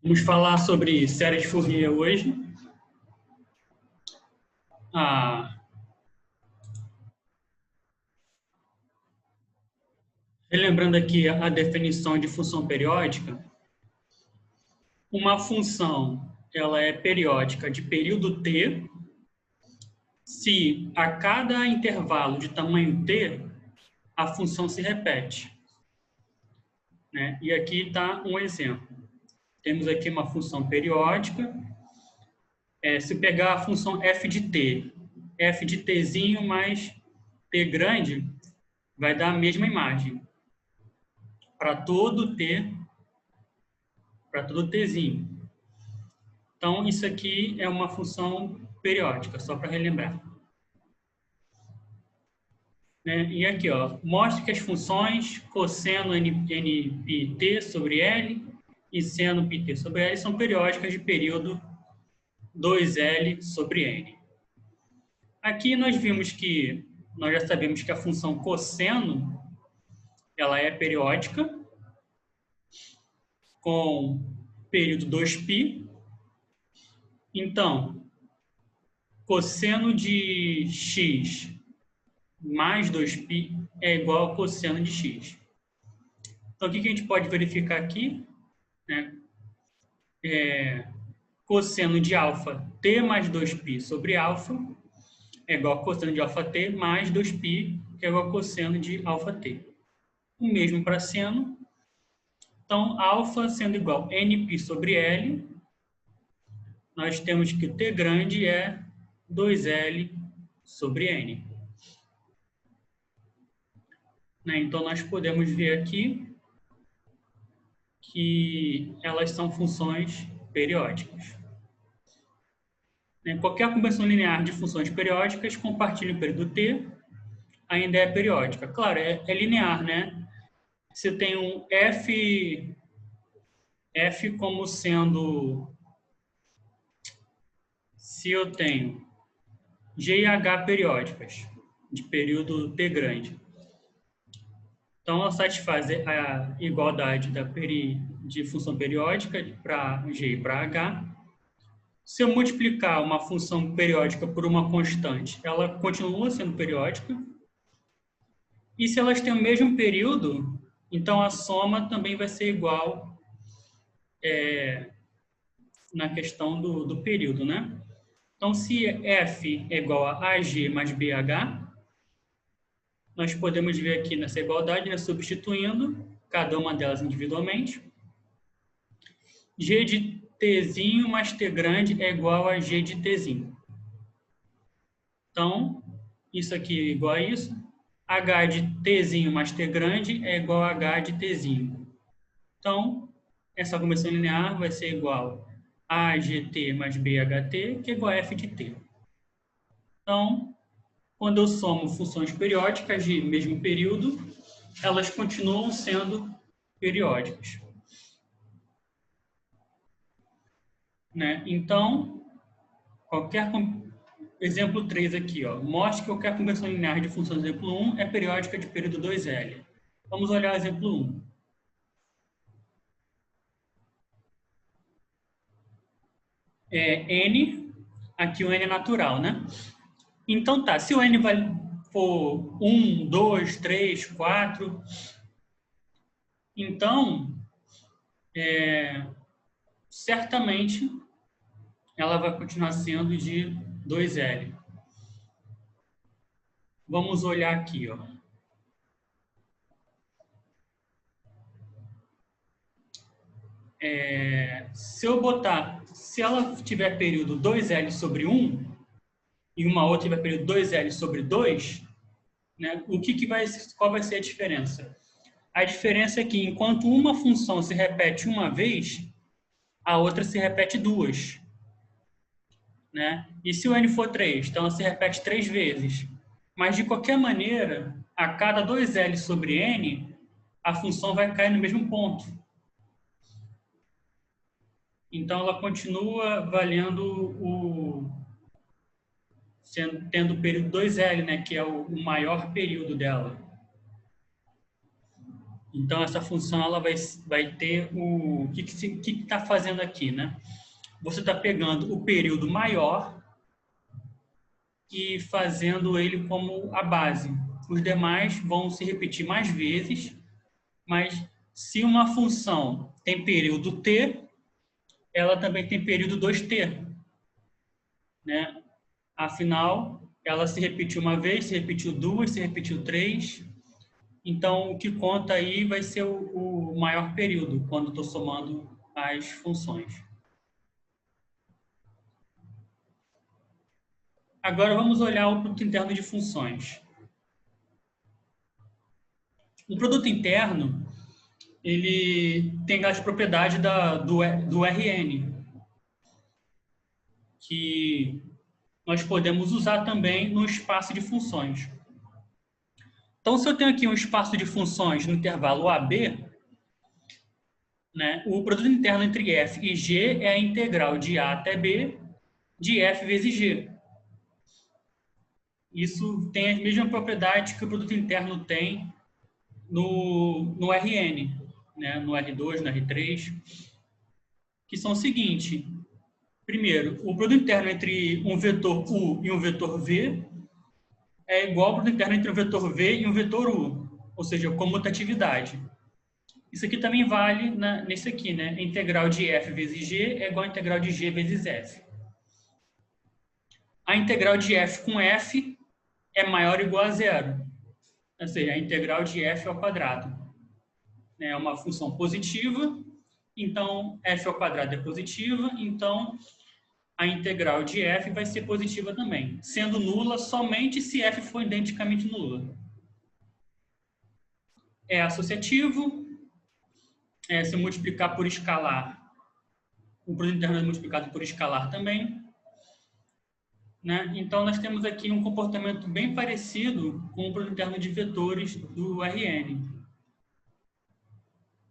Vamos falar sobre série de Fourier hoje. Relembrando aqui a definição de função periódica, uma função ela é periódica de período t se a cada intervalo de tamanho t a função se repete. Né? E aqui está um exemplo. Temos aqui uma função periódica. Se pegar a função f de tzinho mais t grande, vai dar a mesma imagem. Para todo tzinho. Então, isso aqui é uma função periódica, só para relembrar. E aqui, ó, mostra que as funções cosseno npt sobre L e seno pt sobre L são periódicas de período 2L sobre N. Aqui nós já sabemos que a função cosseno ela é periódica com período 2π. Então, cosseno de x mais 2π é igual a cosseno de x. Então, o que a gente pode verificar aqui? Cosseno de alfa t mais 2π sobre alfa é igual a cosseno de alfa t mais 2π, que é igual a cosseno de alfa t. O mesmo para seno. Então, alfa sendo igual a nπ sobre L, nós temos que o t grande é 2L sobre N. Então, nós podemos ver aqui que elas são funções periódicas. Qualquer combinação linear de funções periódicas compartilha o período t, ainda é periódica. Claro, é linear, né? Se eu tenho um f como sendo... Se eu tenho g e h periódicas, de período t grande, então ela satisfaz a igualdade de função periódica para g e para h. Se eu multiplicar uma função periódica por uma constante, ela continua sendo periódica. E se elas têm o mesmo período, então a soma também vai ser igual na questão do período, né? Então, se f é igual a ag mais bh, nós podemos ver aqui nessa igualdade, né, substituindo cada uma delas individualmente. G de tzinho mais t grande é igual a g de tzinho. Então, isso aqui é igual a isso. H de tzinho mais t grande é igual a h de tzinho. Então, essa combinação linear vai ser igual a agt mais bht, que é igual a f de t. Então, quando eu somo funções periódicas de mesmo período, elas continuam sendo periódicas. Então, exemplo 3 aqui, ó, mostra que qualquer combinação linear de funções do exemplo 1 é periódica de período 2L. Vamos olhar o exemplo 1. N, aqui o N é natural, né? Então tá, se o N for 1, 2, 3, 4, então, certamente, ela vai continuar sendo de 2L. Vamos olhar aqui, ó. Se ela tiver período 2L sobre 1 e uma outra tiver período 2L sobre 2, né, qual vai ser a diferença? A diferença é que enquanto uma função se repete uma vez, a outra se repete duas. Né? E se o N for 3, então ela se repete 3 vezes. Mas, de qualquer maneira, a cada 2L sobre N, a função vai cair no mesmo ponto. Então, ela continua valendo tendo o período 2L, né, que é o maior período dela. Então, essa função ela vai ter o que está fazendo aqui, né? Você está pegando o período maior e fazendo ele como a base. Os demais vão se repetir mais vezes, mas se uma função tem período t, ela também tem período 2t, né? Afinal, ela se repetiu uma vez, se repetiu duas, se repetiu três. Então, o que conta aí vai ser o maior período, quando estou somando as funções. Agora, vamos olhar o produto interno de funções. O produto interno, ele tem as propriedades do Rn, que nós podemos usar também no espaço de funções. Então, se eu tenho aqui um espaço de funções no intervalo AB, né, o produto interno entre f e g é a integral de a até b de f vezes g. Isso tem as mesmas propriedades que o produto interno tem no Rn, né, no R2, no R3, que são o seguinte. Primeiro, o produto interno entre um vetor u e um vetor v é igual ao produto interno entre um vetor v e um vetor u, ou seja, comutatividade. Isso aqui também vale nesse aqui, né? A integral de f vezes g é igual a integral de g vezes f. A integral de f com f é maior ou igual a zero. Ou seja, a integral de f ao quadrado. É uma função positiva, então f ao quadrado é positiva, então a integral de f vai ser positiva também, sendo nula somente se f for identicamente nula. É associativo, se multiplicar por escalar, o produto interno é multiplicado por escalar também. Né? Então, nós temos aqui um comportamento bem parecido com o produto interno de vetores do Rn.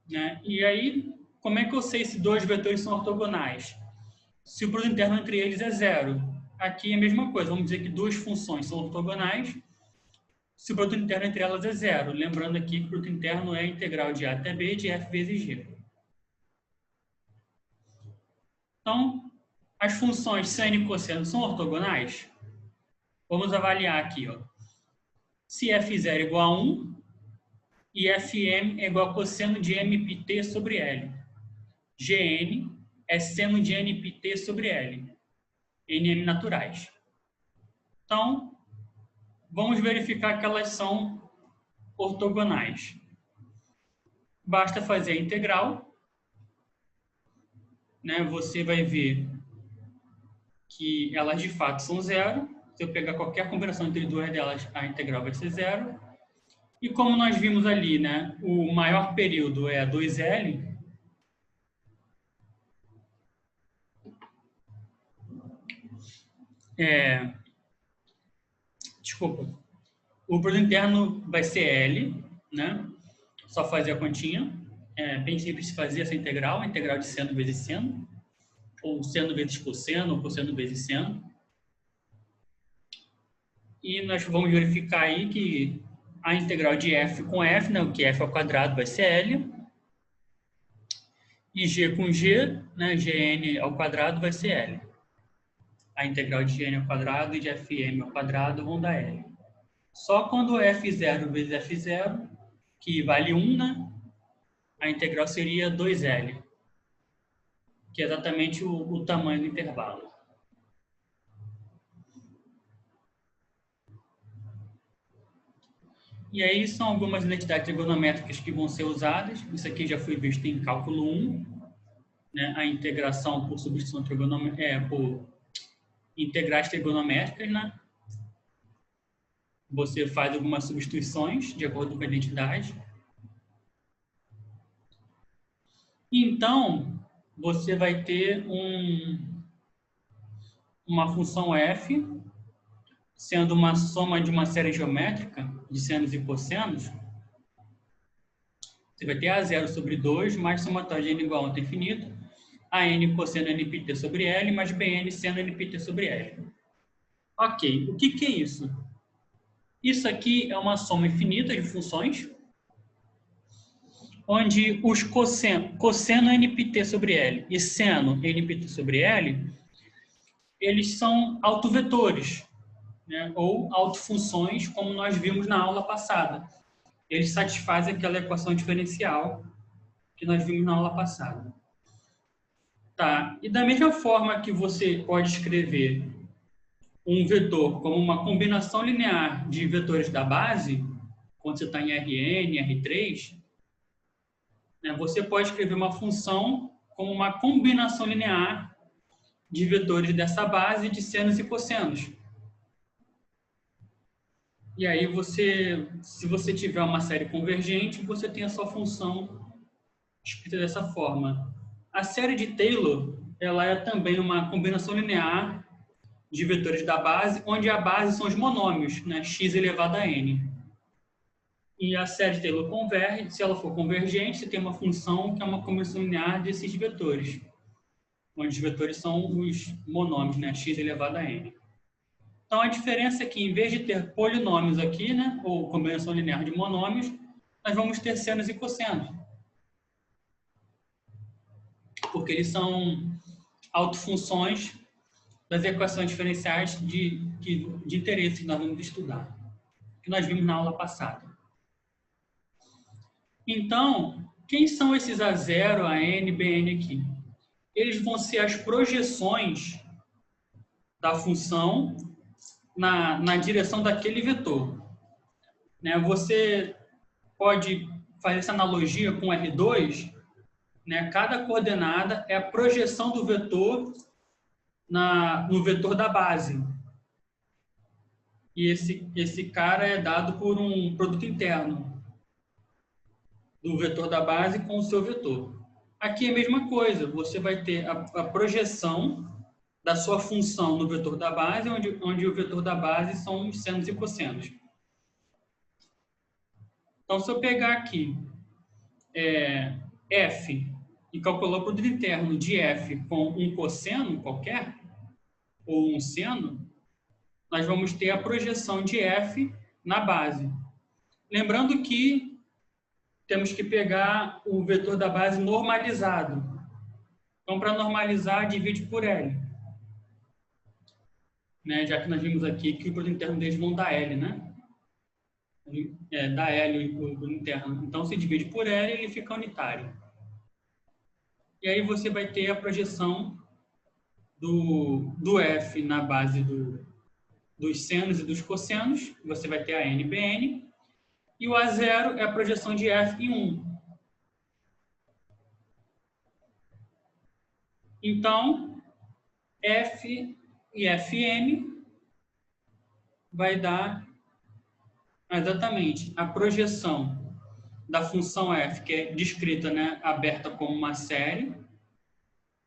Né? E aí, como é que eu sei se dois vetores são ortogonais? Se o produto interno entre eles é zero. Aqui é a mesma coisa, vamos dizer que duas funções são ortogonais se o produto interno entre elas é zero. Lembrando aqui que o produto interno é a integral de a até b de f vezes g. Então, as funções seno e cosseno são ortogonais? Vamos avaliar aqui. Ó. Se f0 é igual a 1 e fm é igual a cosseno de mπt sobre L. Gn é seno de nπt sobre L. Nm naturais. Então, vamos verificar que elas são ortogonais. Basta fazer a integral. Né? Você vai ver que elas de fato são zero. Se eu pegar qualquer combinação entre duas delas, a integral vai ser zero. E como nós vimos ali, né, o maior período é 2L, o produto interno vai ser L, né? Só fazer a continha. É bem simples de fazer essa integral, a integral de seno vezes seno, ou seno vezes cosseno, ou cosseno vezes seno. E nós vamos verificar aí que a integral de f com f, né, o que f ao quadrado vai ser L, e g com g, né, gn ao quadrado vai ser L. A integral de gn ao quadrado e de fm ao quadrado vão dar L. Só quando f0 vezes f0, que vale 1, né, a integral seria 2L, que é exatamente o tamanho do intervalo. E aí são algumas identidades trigonométricas que vão ser usadas. Isso aqui já foi visto em cálculo 1, né, a integração por substituição trigonométrica, por integrais trigonométricas, né? Você faz algumas substituições de acordo com a identidade. Então, você vai ter uma função f, sendo uma soma de uma série geométrica de senos e cossenos. Você vai ter A0 sobre 2 mais somatório de n igual a 1 até infinito, AN cosseno npt sobre L mais BN seno npt sobre L. Ok, o que é isso? Isso aqui é uma soma infinita de funções onde os cosseno NPT sobre L e seno NPT sobre L, eles são autovetores, né? Ou autofunções, como nós vimos na aula passada. Eles satisfazem aquela equação diferencial que nós vimos na aula passada. Tá. E da mesma forma que você pode escrever um vetor como uma combinação linear de vetores da base, quando você está em Rn, R3, né, você pode escrever uma função como uma combinação linear de vetores dessa base de senos e cossenos. E aí se você tiver uma série convergente, você tem a sua função escrita dessa forma. A série de Taylor, ela é também uma combinação linear de vetores da base, onde a base são os monômios, né, x elevado a n. E a série de Taylor converge, se ela for convergente, você tem uma função que é uma combinação linear desses vetores, onde os vetores são os monômios, né, x elevado a n. Então, a diferença é que, em vez de ter polinômios aqui, né, ou combinação linear de monômios, nós vamos ter senos e cossenos. Porque eles são autofunções das equações diferenciais de interesse que nós vamos estudar, que nós vimos na aula passada. Então, quem são esses A0, AN, BN aqui? Eles vão ser as projeções da função na direção daquele vetor. Né? Você pode fazer essa analogia com R2, né? Cada coordenada é a projeção do vetor no vetor da base. E esse cara é dado por um produto interno do vetor da base com o seu vetor. Aqui é a mesma coisa, você vai ter a projeção da sua função no vetor da base, onde o vetor da base são os senos e cossenos. Então, se eu pegar aqui f e calcular o produto interno de f com um cosseno qualquer, ou um seno, nós vamos ter a projeção de f na base. Lembrando que temos que pegar o vetor da base normalizado. Então, para normalizar, divide por L. Né? Já que nós vimos aqui que o produto interno deles vão dar L, né? Dá L o produto interno. Então, se divide por L, ele fica unitário. E aí você vai ter a projeção do F na base dos senos e dos cossenos. Você vai ter a N, BN. E o A0 é a projeção de F em 1. Então, F e Fm vai dar exatamente a projeção da função f, que é descrita, né, aberta como uma série,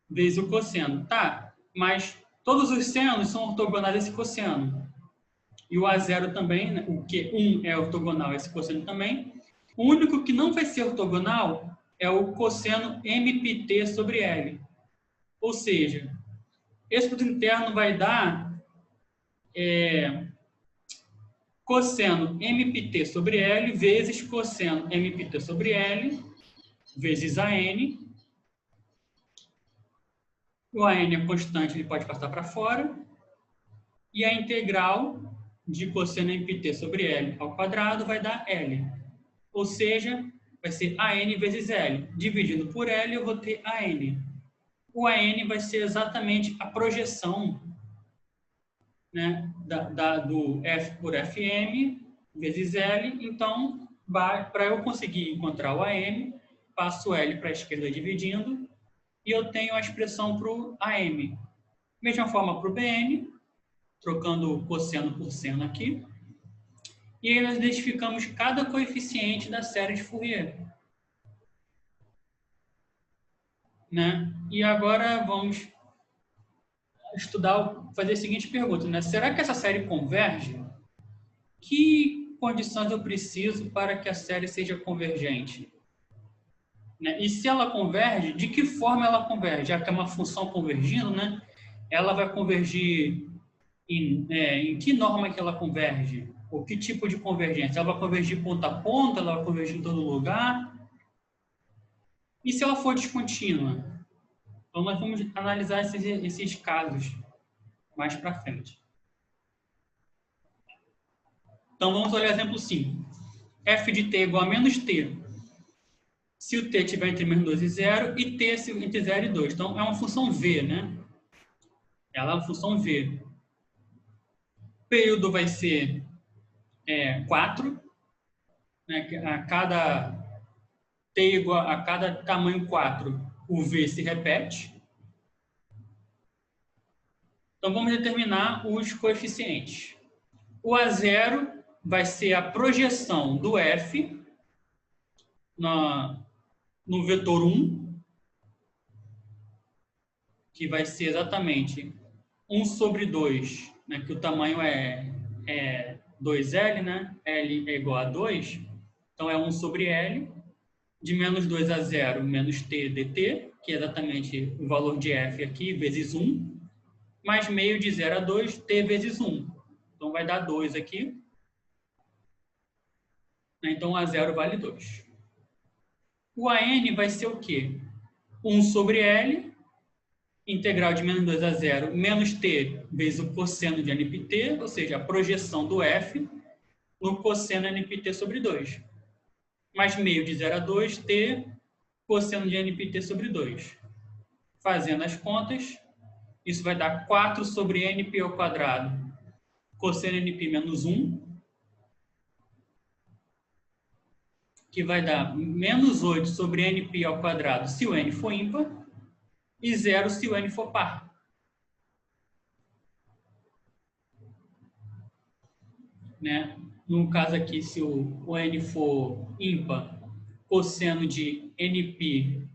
vezes o cosseno. Tá, mas todos os senos são ortogonais a esse cosseno. E o A0 também, né, o que 1 é ortogonal a esse cosseno também. O único que não vai ser ortogonal é o cosseno MPT sobre L. Ou seja, esse produto interno vai dar cosseno MPT sobre L vezes cosseno MPT sobre L vezes AN. O AN é constante, ele pode passar para fora. E a integral de cosseno MPT sobre L ao quadrado vai dar L. Ou seja, vai ser AN vezes L. Dividindo por L, eu vou ter AN. O AN vai ser exatamente a projeção, né, do F por Fm vezes L. Então, para eu conseguir encontrar o AN, passo L para a esquerda dividindo e eu tenho a expressão para o AM. Mesma forma para o BN, trocando cosseno por seno aqui. E aí nós identificamos cada coeficiente da série de Fourier. Né? E agora vamos fazer a seguinte pergunta, né? Será que essa série converge? Que condições eu preciso para que a série seja convergente? Né? E se ela converge, de que forma ela converge? Já que é uma função convergindo, né? Ela vai convergir em que norma que ela converge? Ou que tipo de convergência? Ela vai convergir ponta a ponta? Ela vai convergir em todo lugar? E se ela for descontínua? Então, nós vamos analisar esses casos mais para frente. Então, vamos olhar exemplo 5. f de t igual a menos t, se o t estiver entre menos 2 e 0, e t entre 0 e 2. Então, é uma função v, né? Ela é uma função v. O período vai ser 4, né? A cada t igual a cada tamanho 4, o v se repete. Então, vamos determinar os coeficientes. O A0 vai ser a projeção do f no vetor 1, que vai ser exatamente 1 sobre 2, né, que o tamanho é 2L, né? L é igual a 2, então é 1 sobre L, de menos 2 a 0, menos t dt, que é exatamente o valor de f aqui, vezes 1, mais meio de 0 a 2, t vezes 1. Então vai dar 2 aqui. Então A0 vale 2. O AN vai ser o quê? 1 sobre L, integral de menos 2 a 0, menos t vezes o cosseno de npt, ou seja, a projeção do f no cosseno npt sobre 2. Mais meio de 0 a 2, t cosseno de npt sobre 2. Fazendo as contas, isso vai dar 4 sobre np ao quadrado, cosseno np menos 1, que vai dar menos 8 sobre np ao quadrado se o n for ímpar, e 0 se o n for par. Né? No caso aqui, se o n for ímpar, cosseno de np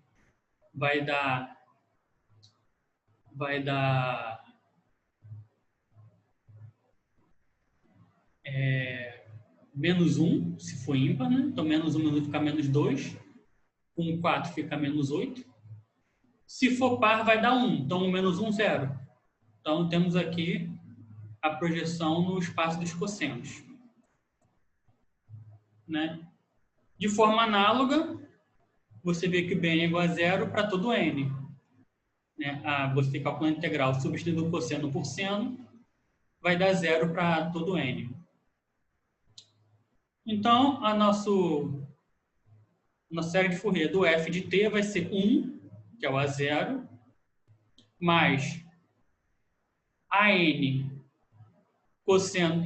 vai dar menos 1, se for ímpar, né? Então menos 1 vai ficar menos 2, com 4 fica menos 8. Se for par, vai dar 1, então menos 1, 0. Então temos aqui a projeção no espaço dos cossenos. Né? De forma análoga, você vê que o bn é igual a 0 para todo n. Né? Você calcula a integral substituindo o cosseno por seno, vai dar 0 para todo n. Então, a nossa série de Fourier do f de t vai ser 1, que é o A0, mais AN cosseno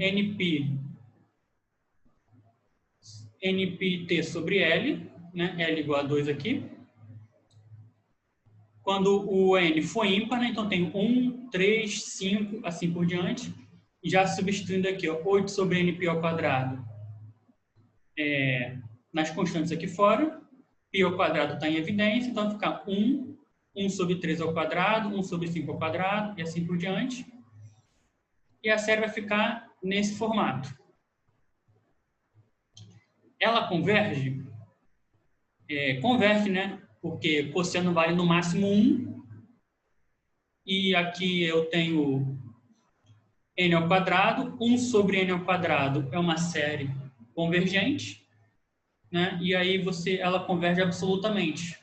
npt sobre L, né? L igual a 2 aqui. Quando o n for ímpar, né? Então tem 1, 3, 5, assim por diante. Já substituindo aqui, ó, 8 sobre np ao quadrado nas constantes aqui fora. Π ao quadrado está em evidência, então vai ficar 1, 1 sobre 3 ao quadrado, 1 sobre 5 ao quadrado, e assim por diante. E a série vai ficar nesse formato. Ela converge? Converge, né? Porque cosseno vale no máximo 1. E aqui eu tenho n ao quadrado. 1 sobre n ao quadrado é uma série convergente. Né? E aí ela converge absolutamente.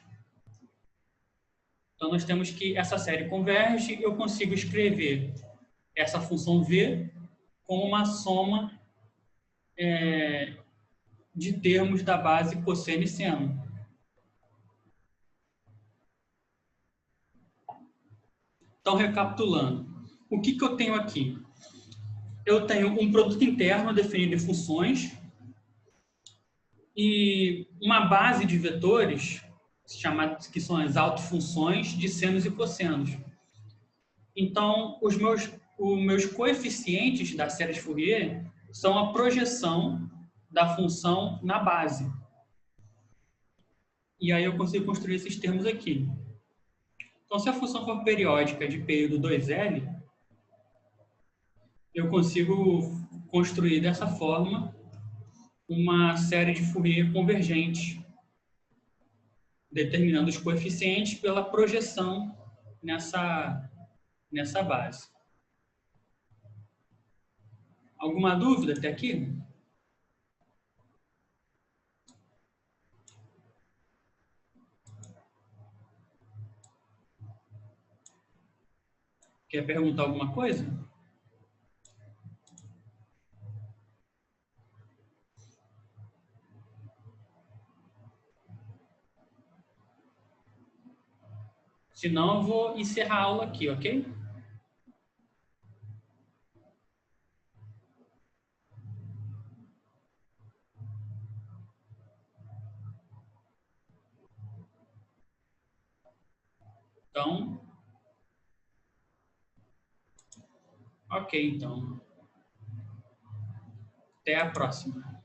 Então, nós temos que essa série converge, eu consigo escrever essa função v como uma soma de termos da base cosseno e seno. Então, recapitulando, o que eu tenho aqui? Eu tenho um produto interno definido em funções e uma base de vetores, que são as autofunções de senos e cossenos. Então, os meus coeficientes da série de Fourier são a projeção da função na base. E aí eu consigo construir esses termos aqui. Então, se a função for periódica de período 2L, eu consigo construir dessa forma uma série de Fourier convergente, determinando os coeficientes pela projeção nessa base. Alguma dúvida até aqui? Quer perguntar alguma coisa? Se não, eu vou encerrar a aula aqui, ok? Então, ok, então. Até a próxima.